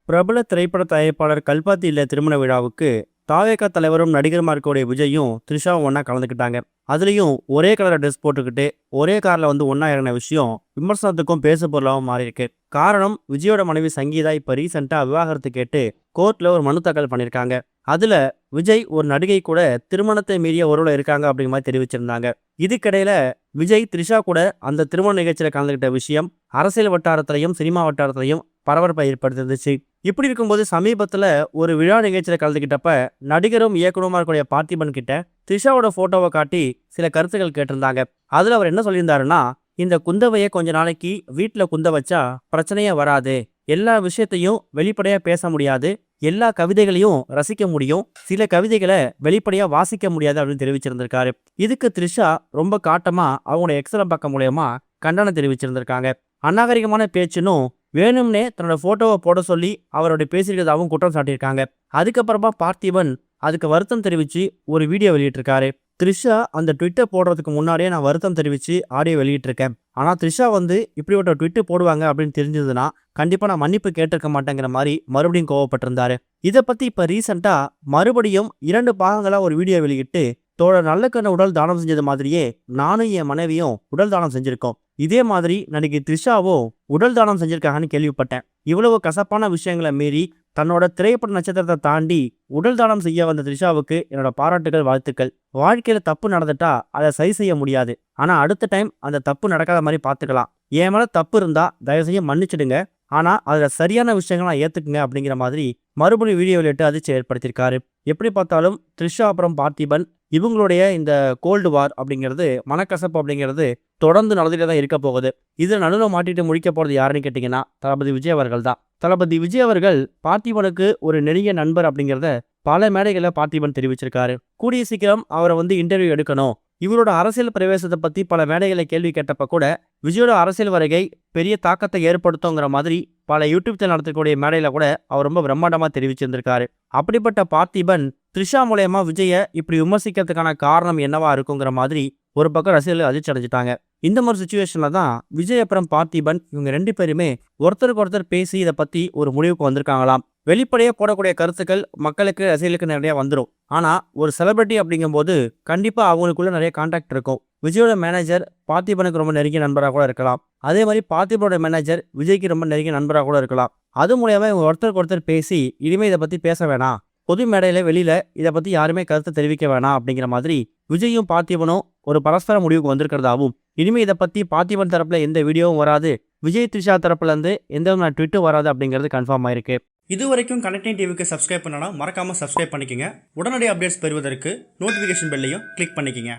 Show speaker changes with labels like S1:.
S1: பிரபல திரைப்பட தயாரிப்பாளர் கல்பாத்தி இல்ல திருமண விழாவுக்கு தாவேகா தலைவரும் நடிகருமா இருக்கக்கூடிய விஜயும் த்ரிஷாவும் ஒண்ணா கலந்துக்கிட்டாங்க. அதுலயும் ஒரே கலர் ட்ரெஸ் போட்டுக்கிட்டு ஒரே கார்ல வந்து ஒண்ணா இறங்கின விஷயம் விமர்சனத்துக்கும் பேசு பொருளாகவும் மாறி இருக்கு. காரணம், விஜயோட மனைவி சங்கீதா இப்ப ரீசெண்டா விவாகரத்து கேட்டு கோர்ட்ல ஒரு மனு தாக்கல் பண்ணிருக்காங்க. அதுல விஜய் ஒரு நடிகை கூட திருமணத்தை மீறிய உறவுல இருக்காங்க அப்படிங்கிற மாதிரி தெரிவிச்சிருந்தாங்க. இதுக்கிடையில விஜய் த்ரிஷா கூட அந்த திருமண நிகழ்ச்சியில கலந்துகிட்ட விஷயம் அரசியல் வட்டாரத்திலையும் சினிமா வட்டாரத்திலையும் பரபரப்பை ஏற்படுத்திருந்துச்சு. இப்படி இருக்கும்போது சமீபத்துல ஒரு விழா நிகழ்ச்சியில கலந்துக்கிட்டப்ப நடிகரும் இயக்குனருமா இருக்கக்கூடிய பார்த்திபன் கிட்ட த்ரிஷாவோட போட்டோவை காட்டி சில கருத்துக்கள் கேட்டிருந்தாங்க. அதுல அவர் என்ன சொல்லியிருந்தாருன்னா, இந்த குந்தவையை கொஞ்ச நாளைக்கு வீட்டுல குந்த வச்சா பிரச்சனையே வராது, எல்லா விஷயத்தையும் வெளிப்படையா பேச முடியாது, எல்லா கவிதைகளையும் ரசிக்க முடியும், சில கவிதைகளை வெளிப்படையா வாசிக்க முடியாது அப்படின்னு தெரிவிச்சிருந்திருக்காரு. இதுக்கு த்ரிஷா ரொம்ப காட்டமா அவங்களோட எக்ஸலம் பக்கம் மூலயமா கண்டனம் தெரிவிச்சிருந்திருக்காங்க. அநாகரிகமான பேச்சுன்னும் வேணும்னே தன்னோட போட்டோவை போட சொல்லி அவருடைய பேசியிருக்கிறதாகவும் குற்றம் சாட்டியிருக்காங்க. அதுக்கப்புறமா பார்த்திபன் அதுக்கு வருத்தம் தெரிவிச்சு ஒரு வீடியோ வெளியிட்டிருக்காரு. த்ரிஷா அந்த ட்விட்டர் போடுறதுக்கு முன்னாடியே நான் வருத்தம் தெரிவிச்சு ஆடியோ வெளியிட்டிருக்கேன். ஆனால் த்ரிஷா வந்து இப்படிப்பட்ட ட்விட்டர் போடுவாங்க அப்படின்னு தெரிஞ்சதுன்னா கண்டிப்பாக நான் மன்னிப்பு கேட்டிருக்க மாட்டேங்கிற மாதிரி மறுபடியும் கோவப்பட்டிருந்தாரு. இதை பற்றி இப்போ ரீசெண்டாக மறுபடியும் 2 பாகங்களாக ஒரு வீடியோ வெளியிட்டு தோழர் நல்லக்கண்ண உடல் தானம் செஞ்சது மாதிரியே நானும் என் மனைவியும் உடல் தானம் செஞ்சிருக்கோம், இதே மாதிரி நடிகை த்ரிஷாவோ உடல் தானம் செஞ்சிருக்காங்கன்னு கேள்விப்பட்டேன். இவ்வளவு கசப்பான விஷயங்களை மீறி தன்னோட திரைப்பட நட்சத்திரத்தை தாண்டி உடல் தானம் செய்ய வந்த த்ரிஷாவுக்கு என்னோட பாராட்டுகள், வாழ்த்துக்கள். வாழ்க்கையில தப்பு நடந்துட்டா அதை சரி செய்ய முடியாது, ஆனா அடுத்த டைம் அந்த தப்பு நடக்காத மாதிரி பார்த்துக்கலாம். என் மேல தப்பு இருந்தா தயவு செய்ய மன்னிச்சிடுங்க, ஆனா அதுல சரியான விஷயங்களை ஏத்துக்குங்க அப்படிங்கிற மாதிரி மறுபடியும் வீடியோ வெளியிட்டு அதிர்ச்சி ஏற்படுத்தியிருக்காரு. எப்படி பார்த்தாலும் த்ரிஷா அப்புறம் பார்த்திபன் இவங்களுடைய இந்த கோல்டு வார் அப்படிங்கிறது, மனக்கசப்பு அப்படிங்கிறது தொடர்ந்து நடந்துகிட்டே தான் இருக்க போகுது. இதில் நடுவில் மாட்டிட்டு முடிக்க போகிறது யாருன்னு கேட்டிங்கன்னா தளபதி விஜய் அவர்கள் தான். தளபதி விஜய் அவர்கள் பார்த்திபனுக்கு ஒரு நெருங்கிய நண்பர் அப்படிங்கிறத பல மேடைகளில் பார்த்திபன் தெரிவிச்சிருக்காரு. கூடிய சீக்கிரம் அவரை வந்து இன்டர்வியூ எடுக்கணும். இவரோட அரசியல் பிரவேசத்தை பற்றி பல மேடைகளை கேள்வி கேட்டப்ப கூட விஜயோட அரசியல் வருகை பெரிய தாக்கத்தை ஏற்படுத்துங்கிற மாதிரி பல யூடியூப் சேனல் நடத்தக்கூடிய மேடையில கூட அவர் ரொம்ப பிரம்மாண்டமாக தெரிவிச்சிருந்திருக்காரு. அப்படிப்பட்ட பார்த்திபன் த்ரிஷா மூலயமா விஜயை இப்படி விமர்சிக்கிறதுக்கான காரணம் என்னவா இருக்குங்கிற மாதிரி ஒரு பக்கம் ரசிகர்கள் அதிர்ச்சி அடைஞ்சிட்டாங்க. இந்த மாதிரி சுச்சுவேஷன்ல தான் விஜய் அப்புறம் பார்த்திபன் இவங்க 2 பேருமே ஒருத்தருக்கு ஒருத்தர் பேசி இதை பத்தி ஒரு முடிவுக்கு வந்திருக்காங்களாம். வெளிப்படையாக போடக்கூடிய கருத்துக்கள் மக்களுக்கு, ரசிகர்களுக்கு நிறைய வந்துடும். ஆனால் ஒரு செலிபிரிட்டி அப்படிங்கும்போது கண்டிப்பாக அவங்களுக்குள்ள நிறைய கான்டாக்ட் இருக்கும். விஜயோட மேனேஜர் பார்த்திபனுக்கு ரொம்ப நெருங்கிய நண்பராக கூட இருக்கலாம். அதே மாதிரி பார்த்திபனோட மேனேஜர் விஜய்க்கு ரொம்ப நெருங்கிய நண்பராக கூட இருக்கலாம். அது மூலயமா இவங்க ஒருத்தருக்கு ஒருத்தர் பேசி இனிமேல் இதை பற்றி பேச வேணாம், பொது மேடையில வெளியில இதை பற்றி யாருமே கருத்தை தெரிவிக்க வேணாம் அப்படிங்கிற மாதிரி விஜயும் பார்த்திபனும் ஒரு பரஸ்பர முடிவுக்கு வந்திருக்கிறதாவும், இனிமேல் இதை பற்றி பார்த்திபன் தரப்புல எந்த வீடியோவும் வராது, விஜய் த்ரிஷா தரப்புல இருந்து எந்த விதமான ட்விட்டும் வராது அப்படிங்கிறது கன்ஃபார்ம் ஆயிருக்கு. இது வரைக்கும் கனெக்டிங் டிவிக்கு சப்ஸ்கிரைப் பண்ணனா மறக்காம சப்ஸ்கிரைப் பண்ணிக்கங்க. உடனடி அப்டேட்ஸ் பெறுவதற்கு நோட்டிஃபிகேஷன் பெல்லையும் கிளிக் பண்ணிக்கங்க.